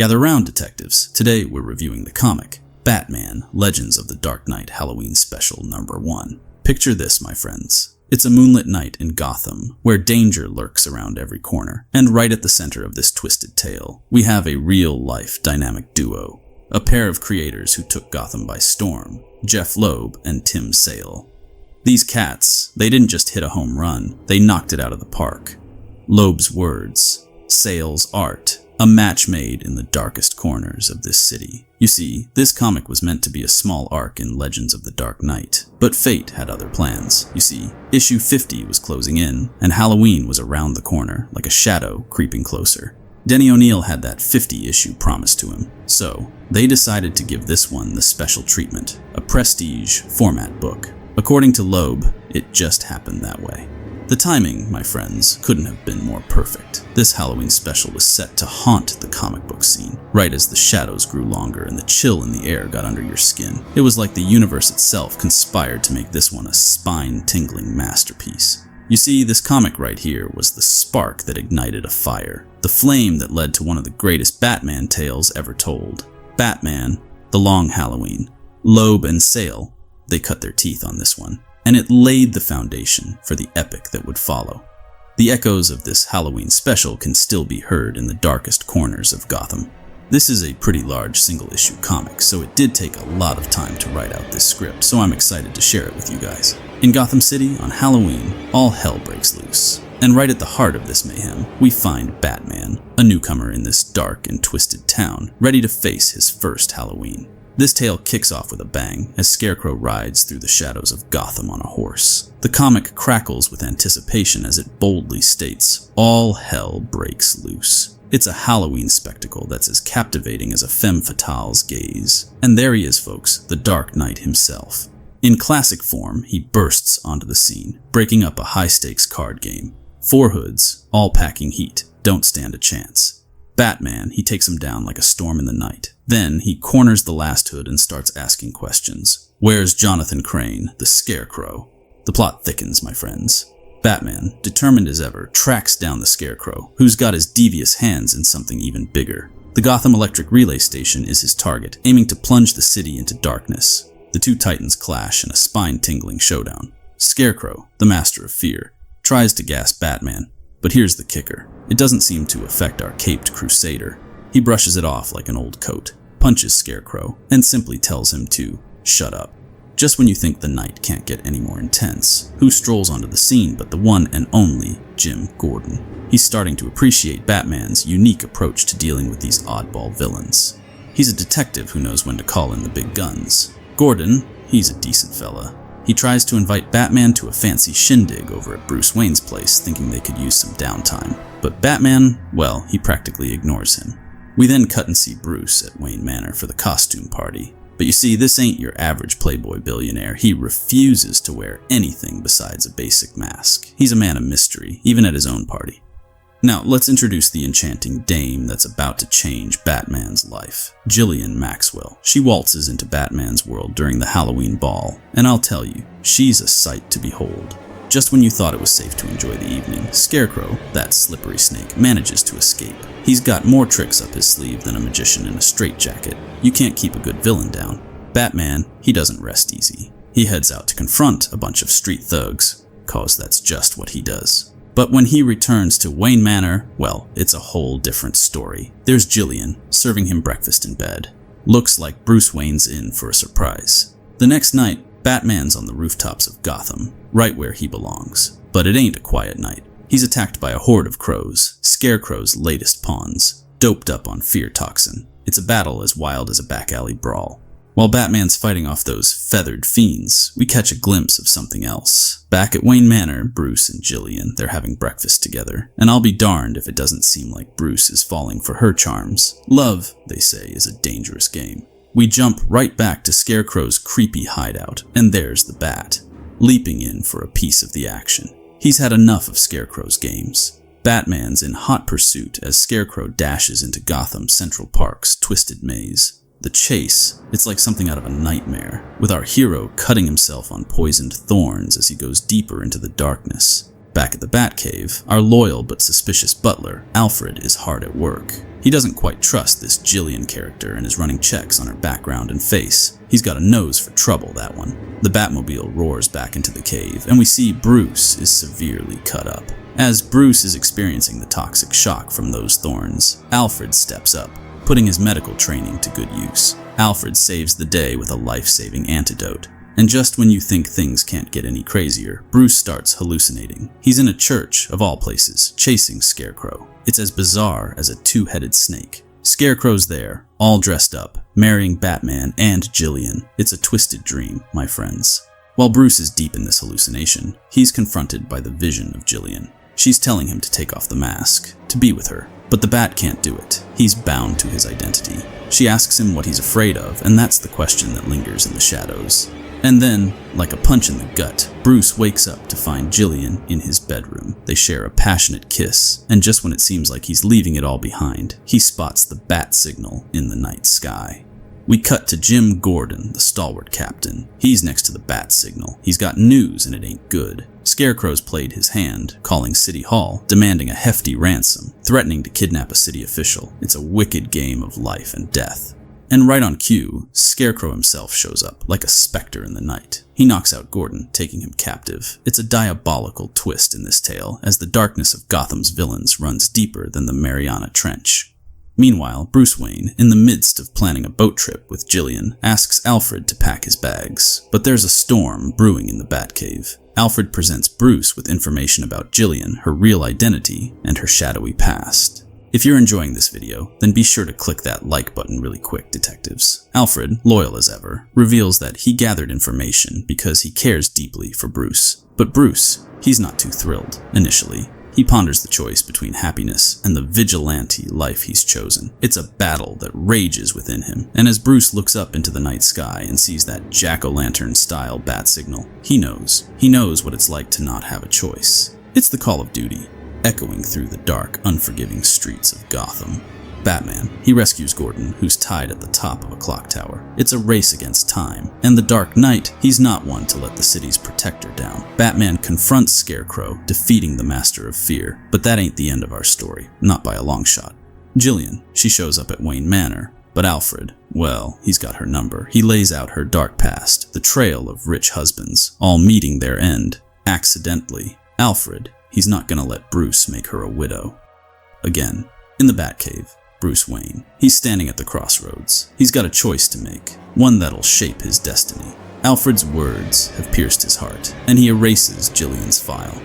Gather round, detectives. Today we're reviewing the comic, Batman, Legends of the Dark Knight Halloween Special #1. Picture this, my friends. It's a moonlit night in Gotham, where danger lurks around every corner. And right at the center of this twisted tale, we have a real-life dynamic duo. A pair of creators who took Gotham by storm, Jeff Loeb and Tim Sale. These cats, they didn't just hit a home run, they knocked it out of the park. Loeb's words, Sale's art, a match made in the darkest corners of this city. You see, this comic was meant to be a small arc in Legends of the Dark Knight, but fate had other plans. You see, issue 50 was closing in, and Halloween was around the corner, like a shadow creeping closer. Denny O'Neil had that 50-issue promised to him, so they decided to give this one the special treatment, a prestige format book. According to Loeb, it just happened that way. The timing, my friends, couldn't have been more perfect. This Halloween special was set to haunt the comic book scene, right as the shadows grew longer and the chill in the air got under your skin. It was like the universe itself conspired to make this one a spine-tingling masterpiece. You see, this comic right here was the spark that ignited a fire, the flame that led to one of the greatest Batman tales ever told. Batman, The Long Halloween. Loeb and Sale, they cut their teeth on this one. And it laid the foundation for the epic that would follow. The echoes of this Halloween special can still be heard in the darkest corners of Gotham. This is a pretty large single-issue comic, so it did take a lot of time to write out this script, so I'm excited to share it with you guys. In Gotham City, on Halloween, all hell breaks loose. And right at the heart of this mayhem, we find Batman, a newcomer in this dark and twisted town, ready to face his first Halloween. This tale kicks off with a bang as Scarecrow rides through the shadows of Gotham on a horse. The comic crackles with anticipation as it boldly states, all hell breaks loose. It's a Halloween spectacle that's as captivating as a femme fatale's gaze. And there he is, folks, the Dark Knight himself. In classic form, he bursts onto the scene, breaking up a high-stakes card game. 4 hoods, all packing heat, don't stand a chance. Batman, he takes him down like a storm in the night. Then he corners the last hood and starts asking questions. Where's Jonathan Crane, the Scarecrow? The plot thickens, my friends. Batman, determined as ever, tracks down the Scarecrow, who's got his devious hands in something even bigger. The Gotham Electric Relay Station is his target, aiming to plunge the city into darkness. The two titans clash in a spine-tingling showdown. Scarecrow, the master of fear, tries to gas Batman. But here's the kicker. It doesn't seem to affect our caped crusader. He brushes it off like an old coat, punches Scarecrow, and simply tells him to shut up. Just when you think the night can't get any more intense, who strolls onto the scene but the one and only Jim Gordon? He's starting to appreciate Batman's unique approach to dealing with these oddball villains. He's a detective who knows when to call in the big guns. Gordon, he's a decent fella. He tries to invite Batman to a fancy shindig over at Bruce Wayne's place, thinking they could use some downtime. But Batman, well, he practically ignores him. We then cut and see Bruce at Wayne Manor for the costume party. But you see, this ain't your average playboy billionaire. He refuses to wear anything besides a basic mask. He's a man of mystery, even at his own party. Now, let's introduce the enchanting dame that's about to change Batman's life, Jillian Maxwell. She waltzes into Batman's world during the Halloween ball, and I'll tell you, she's a sight to behold. Just when you thought it was safe to enjoy the evening, Scarecrow, that slippery snake, manages to escape. He's got more tricks up his sleeve than a magician in a straitjacket. You can't keep a good villain down. Batman, he doesn't rest easy. He heads out to confront a bunch of street thugs, 'cause that's just what he does. But when he returns to Wayne Manor, well, it's a whole different story. There's Jillian, serving him breakfast in bed. Looks like Bruce Wayne's in for a surprise. The next night, Batman's on the rooftops of Gotham, right where he belongs. But it ain't a quiet night. He's attacked by a horde of crows, Scarecrow's latest pawns, doped up on fear toxin. It's a battle as wild as a back alley brawl. While Batman's fighting off those feathered fiends, we catch a glimpse of something else. Back at Wayne Manor, Bruce and Jillian, they're having breakfast together. And I'll be darned if it doesn't seem like Bruce is falling for her charms. Love, they say, is a dangerous game. We jump right back to Scarecrow's creepy hideout, and there's the Bat, leaping in for a piece of the action. He's had enough of Scarecrow's games. Batman's in hot pursuit as Scarecrow dashes into Gotham Central Park's twisted maze. The chase, it's like something out of a nightmare, with our hero cutting himself on poisoned thorns as he goes deeper into the darkness. Back at the Batcave, our loyal but suspicious butler, Alfred, is hard at work. He doesn't quite trust this Jillian character and is running checks on her background and face. He's got a nose for trouble, that one. The Batmobile roars back into the cave, and we see Bruce is severely cut up. As Bruce is experiencing the toxic shock from those thorns, Alfred steps up, putting his medical training to good use. Alfred saves the day with a life-saving antidote. And just when you think things can't get any crazier, Bruce starts hallucinating. He's in a church, of all places, chasing Scarecrow. It's as bizarre as a two-headed snake. Scarecrow's there, all dressed up, marrying Batman and Jillian. It's a twisted dream, my friends. While Bruce is deep in this hallucination, he's confronted by the vision of Jillian. She's telling him to take off the mask, to be with her. But the Bat can't do it. He's bound to his identity. She asks him what he's afraid of, and that's the question that lingers in the shadows. And then, like a punch in the gut, Bruce wakes up to find Jillian in his bedroom. They share a passionate kiss, and just when it seems like he's leaving it all behind, he spots the bat signal in the night sky. We cut to Jim Gordon, the stalwart captain. He's next to the bat signal. He's got news and it ain't good. Scarecrow's played his hand, calling City Hall, demanding a hefty ransom, threatening to kidnap a city official. It's a wicked game of life and death. And right on cue, Scarecrow himself shows up, like a specter in the night. He knocks out Gordon, taking him captive. It's a diabolical twist in this tale, as the darkness of Gotham's villains runs deeper than the Mariana Trench. Meanwhile, Bruce Wayne, in the midst of planning a boat trip with Jillian, asks Alfred to pack his bags. But there's a storm brewing in the Batcave. Alfred presents Bruce with information about Jillian, her real identity, and her shadowy past. If you're enjoying this video, then be sure to click that like button really quick, detectives. Alfred, loyal as ever, reveals that he gathered information because he cares deeply for Bruce. But Bruce, he's not too thrilled, initially. He ponders the choice between happiness and the vigilante life he's chosen. It's a battle that rages within him, and as Bruce looks up into the night sky and sees that jack-o'-lantern style bat signal, he knows what it's like to not have a choice. It's the call of duty, echoing through the dark, unforgiving streets of Gotham. Batman, he rescues Gordon, who's tied at the top of a clock tower. It's a race against time, and the Dark Knight, he's not one to let the city's protector down. Batman confronts Scarecrow, defeating the Master of Fear, but that ain't the end of our story, not by a long shot. Jillian, she shows up at Wayne Manor, but Alfred, well, he's got her number. He lays out her dark past, the trail of rich husbands, all meeting their end, accidentally. Alfred, he's not gonna let Bruce make her a widow. Again, in the Batcave, Bruce Wayne. He's standing at the crossroads. He's got a choice to make, one that'll shape his destiny. Alfred's words have pierced his heart, and he erases Jillian's file.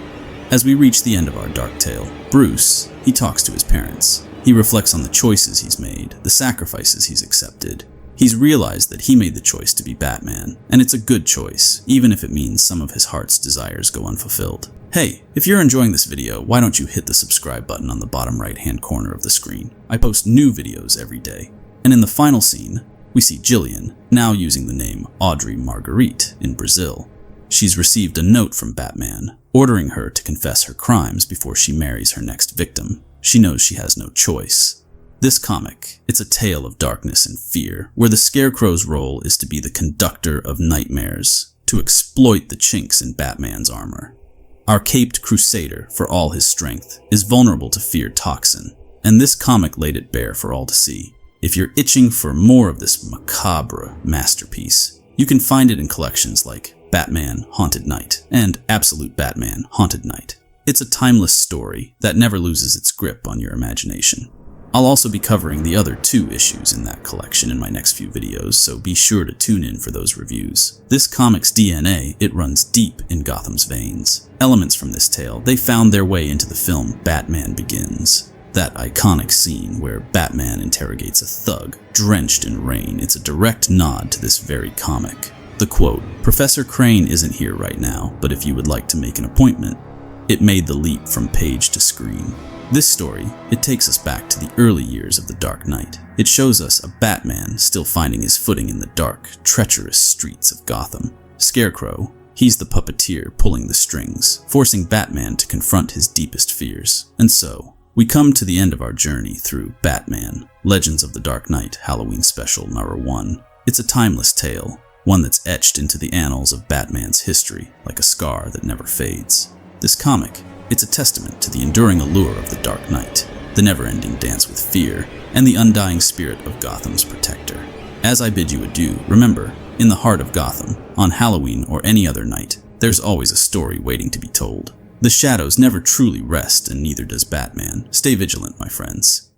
As we reach the end of our dark tale, Bruce, he talks to his parents. He reflects on the choices he's made, the sacrifices he's accepted. He's realized that he made the choice to be Batman, and it's a good choice, even if it means some of his heart's desires go unfulfilled. Hey, if you're enjoying this video, why don't you hit the subscribe button on the bottom right-hand corner of the screen? I post new videos every day. And in the final scene, we see Jillian, now using the name Audrey Marguerite in Brazil. She's received a note from Batman, ordering her to confess her crimes before she marries her next victim. She knows she has no choice. This comic, it's a tale of darkness and fear, where the Scarecrow's role is to be the conductor of nightmares, to exploit the chinks in Batman's armor. Our caped crusader, for all his strength, is vulnerable to fear toxin, and this comic laid it bare for all to see. If you're itching for more of this macabre masterpiece, you can find it in collections like Batman Haunted Knight and Absolute Batman Haunted Knight. It's a timeless story that never loses its grip on your imagination. I'll also be covering the other 2 issues in that collection in my next few videos, so be sure to tune in for those reviews. This comic's DNA, it runs deep in Gotham's veins. Elements from this tale, they found their way into the film Batman Begins. That iconic scene where Batman interrogates a thug, drenched in rain, it's a direct nod to this very comic. The quote, "Professor Crane isn't here right now, but if you would like to make an appointment," it made the leap from page to screen. This story, it takes us back to the early years of the Dark Knight. It shows us a Batman still finding his footing in the dark, treacherous streets of Gotham. Scarecrow, he's the puppeteer pulling the strings, forcing Batman to confront his deepest fears. And so, we come to the end of our journey through Batman, Legends of the Dark Knight Halloween Special number 1. It's a timeless tale, one that's etched into the annals of Batman's history like a scar that never fades. This comic, it's a testament to the enduring allure of the Dark Knight. the never-ending dance with fear, and the undying spirit of Gotham's protector. As I bid you adieu, remember, in the heart of Gotham, on Halloween or any other night, there's always a story waiting to be told. The shadows never truly rest, and neither does Batman. Stay vigilant, my friends.